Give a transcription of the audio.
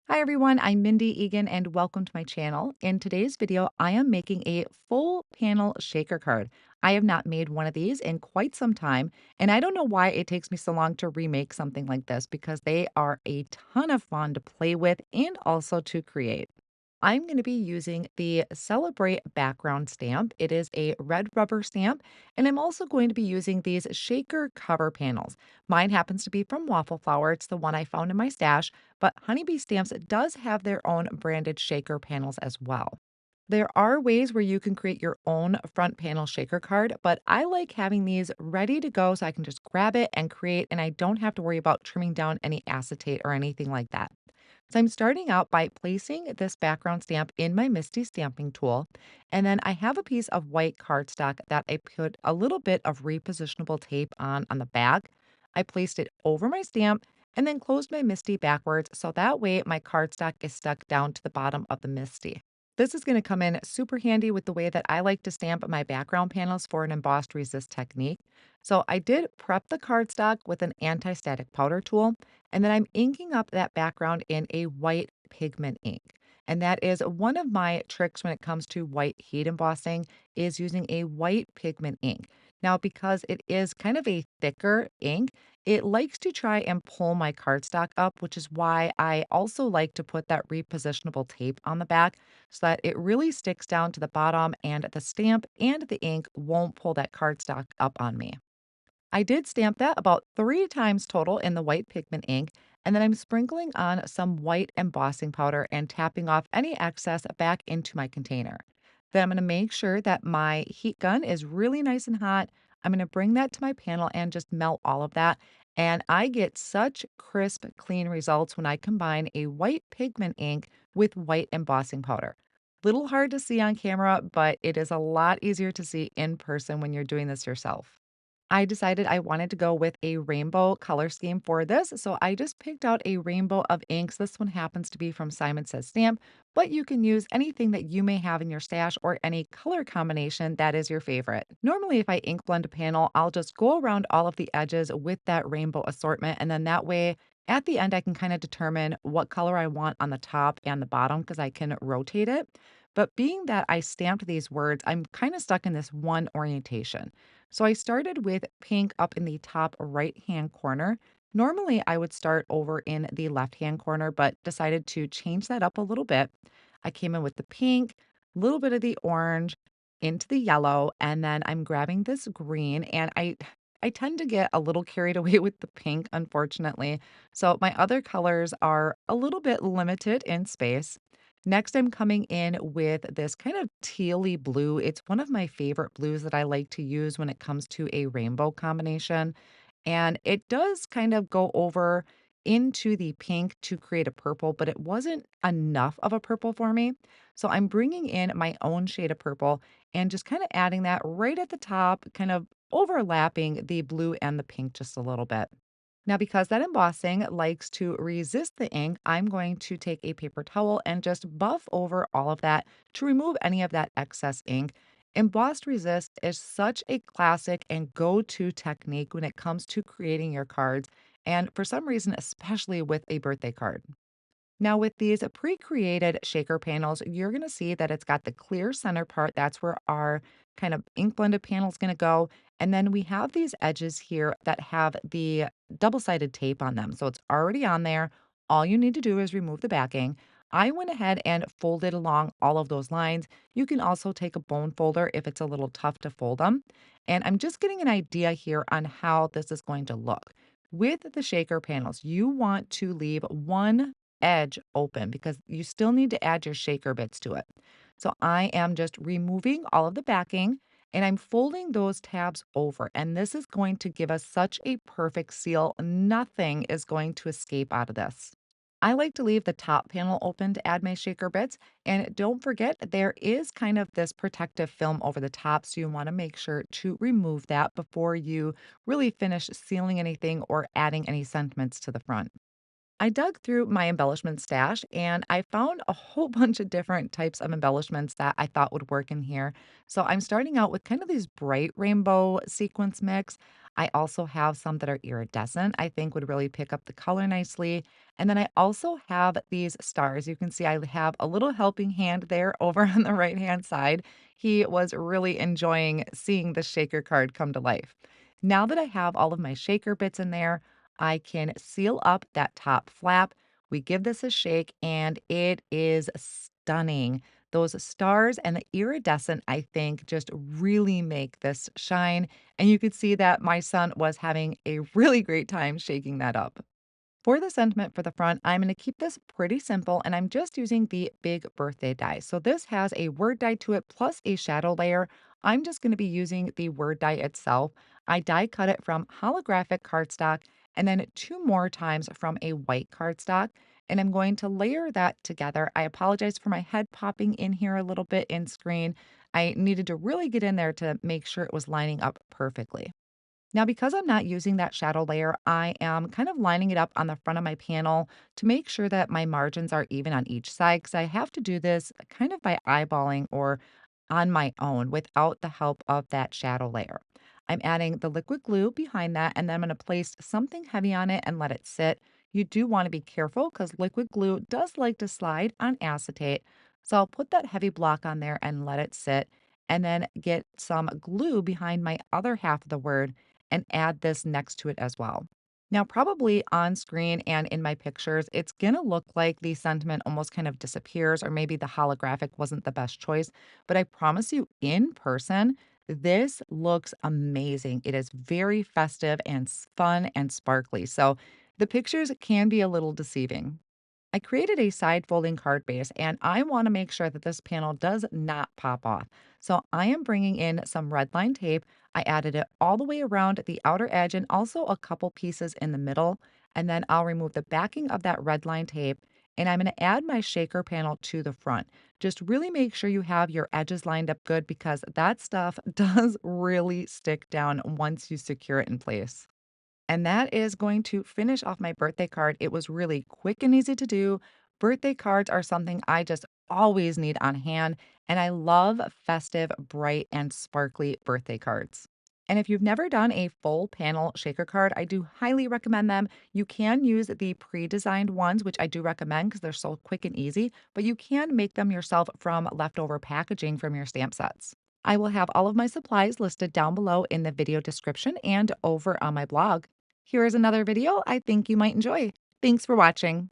Hi everyone, I'm Mindy Eggen and welcome to my channel. In today's video, I am making a full panel shaker card. I have not made one of these in quite some time, and I don't know why it takes me so long to remake something like this because they are a ton of fun to play with and also to create. I'm going to be using the Celebrate background stamp. It is a red rubber stamp, and I'm also going to be using these shaker cover panels. Mine happens to be from Waffle Flower. It's the one I found in my stash, but Honeybee Stamps does have their own branded shaker panels as well. There are ways where you can create your own front panel shaker card, but I like having these ready to go so I can just grab it and create, and I don't have to worry about trimming down any acetate or anything like that. So I'm starting out by placing this background stamp in my Misty stamping tool. And then I have a piece of white cardstock that I put a little bit of repositionable tape on the back. I placed it over my stamp and then closed my Misty backwards so that way my cardstock is stuck down to the bottom of the Misty. This is going to come in super handy with the way that I like to stamp my background panels for an embossed resist technique. So I did prep the cardstock with an anti-static powder tool, and then I'm inking up that background in a white pigment ink. And that is one of my tricks when it comes to white heat embossing is using a white pigment ink. Now, because it is kind of a thicker ink, it likes to try and pull my cardstock up, which is why I also like to put that repositionable tape on the back so that it really sticks down to the bottom and the stamp and the ink won't pull that cardstock up on me. I did stamp that about 3 times total in the white pigment ink, and then I'm sprinkling on some white embossing powder and tapping off any excess back into my container. Then I'm going to make sure that my heat gun is really nice and hot. I'm going to bring that to my panel and just melt all of that. And I get such crisp, clean results when I combine a white pigment ink with white embossing powder. Little hard to see on camera, but it is a lot easier to see in person when you're doing this yourself. I decided I wanted to go with a rainbow color scheme for this, so I just picked out a rainbow of inks. This one happens to be from Simon Says Stamp, but you can use anything that you may have in your stash or any color combination that is your favorite. Normally, if I ink blend a panel, I'll just go around all of the edges with that rainbow assortment, and then that way, at the end, I can kind of determine what color I want on the top and the bottom because I can rotate it. But being that I stamped these words, I'm kind of stuck in this one orientation. So I started with pink up in the top right-hand corner. Normally, I would start over in the left-hand corner, but decided to change that up a little bit. I came in with the pink, a little bit of the orange, into the yellow, and then I'm grabbing this green, and I tend to get a little carried away with the pink, unfortunately. So my other colors are a little bit limited in space. Next, I'm coming in with this kind of tealy blue. It's one of my favorite blues that I like to use when it comes to a rainbow combination. And it does kind of go over into the pink to create a purple, but it wasn't enough of a purple for me. So I'm bringing in my own shade of purple and just kind of adding that right at the top, kind of overlapping the blue and the pink just a little bit. Now, because that embossing likes to resist the ink, I'm going to take a paper towel and just buff over all of that to remove any of that excess ink. Embossed resist is such a classic and go to technique when it comes to creating your cards, and for some reason, especially with a birthday card. Now, with these pre-created shaker panels, you're going to see that it's got the clear center part. That's where our kind of ink blended panel is going to go. And then we have these edges here that have the double-sided tape on them. So it's already on there. All you need to do is remove the backing. I went ahead and folded along all of those lines. You can also take a bone folder if it's a little tough to fold them. And I'm just getting an idea here on how this is going to look. With the shaker panels, you want to leave one edge open because you still need to add your shaker bits to it. So I am just removing all of the backing and I'm folding those tabs over. And this is going to give us such a perfect seal. Nothing is going to escape out of this. I like to leave the top panel open to add my shaker bits. And don't forget, there is kind of this protective film over the top. So you want to make sure to remove that before you really finish sealing anything or adding any sentiments to the front. I dug through my embellishment stash and I found a whole bunch of different types of embellishments that I thought would work in here. So I'm starting out with kind of these bright rainbow sequence mix. I also have some that are iridescent, I think would really pick up the color nicely. And then I also have these stars. You can see I have a little helping hand there over on the right hand side. He was really enjoying seeing the shaker card come to life. Now that I have all of my shaker bits in there, I can seal up that top flap. We give this a shake and it is stunning. Those stars and the iridescent, I think, just really make this shine. And you could see that my son was having a really great time shaking that up. For the sentiment for the front, I'm going to keep this pretty simple and I'm just using the big birthday die. So this has a word die to it plus a shadow layer. I'm just going to be using the word die itself. I die cut it from holographic cardstock and then two more times from a white cardstock. And I'm going to layer that together. I apologize for my head popping in here a little bit in screen. I needed to really get in there to make sure it was lining up perfectly. Now, because I'm not using that shadow layer, I am kind of lining it up on the front of my panel to make sure that my margins are even on each side because I have to do this kind of by eyeballing or on my own without the help of that shadow layer. I'm adding the liquid glue behind that and then I'm going to place something heavy on it and let it sit. You do want to be careful because liquid glue does like to slide on acetate. So I'll put that heavy block on there and let it sit and then get some glue behind my other half of the word and add this next to it as well. Now, probably on screen and in my pictures, it's going to look like the sentiment almost kind of disappears, or maybe the holographic wasn't the best choice. But I promise you, in person, this looks amazing. It is very festive and fun and sparkly. So the pictures can be a little deceiving. I created a side folding card base and I want to make sure that this panel does not pop off. So I am bringing in some red line tape. I added it all the way around the outer edge and also a couple pieces in the middle. And then I'll remove the backing of that red line tape and I'm going to add my shaker panel to the front. Just really make sure you have your edges lined up good because that stuff does really stick down once you secure it in place. And that is going to finish off my birthday card. It was really quick and easy to do. Birthday cards are something I just always need on hand, and I love festive, bright, and sparkly birthday cards. And if you've never done a full panel shaker card, I do highly recommend them. You can use the pre designed ones, which I do recommend because they're so quick and easy, but you can make them yourself from leftover packaging from your stamp sets. I will have all of my supplies listed down below in the video description and over on my blog. Here is another video I think you might enjoy. Thanks for watching.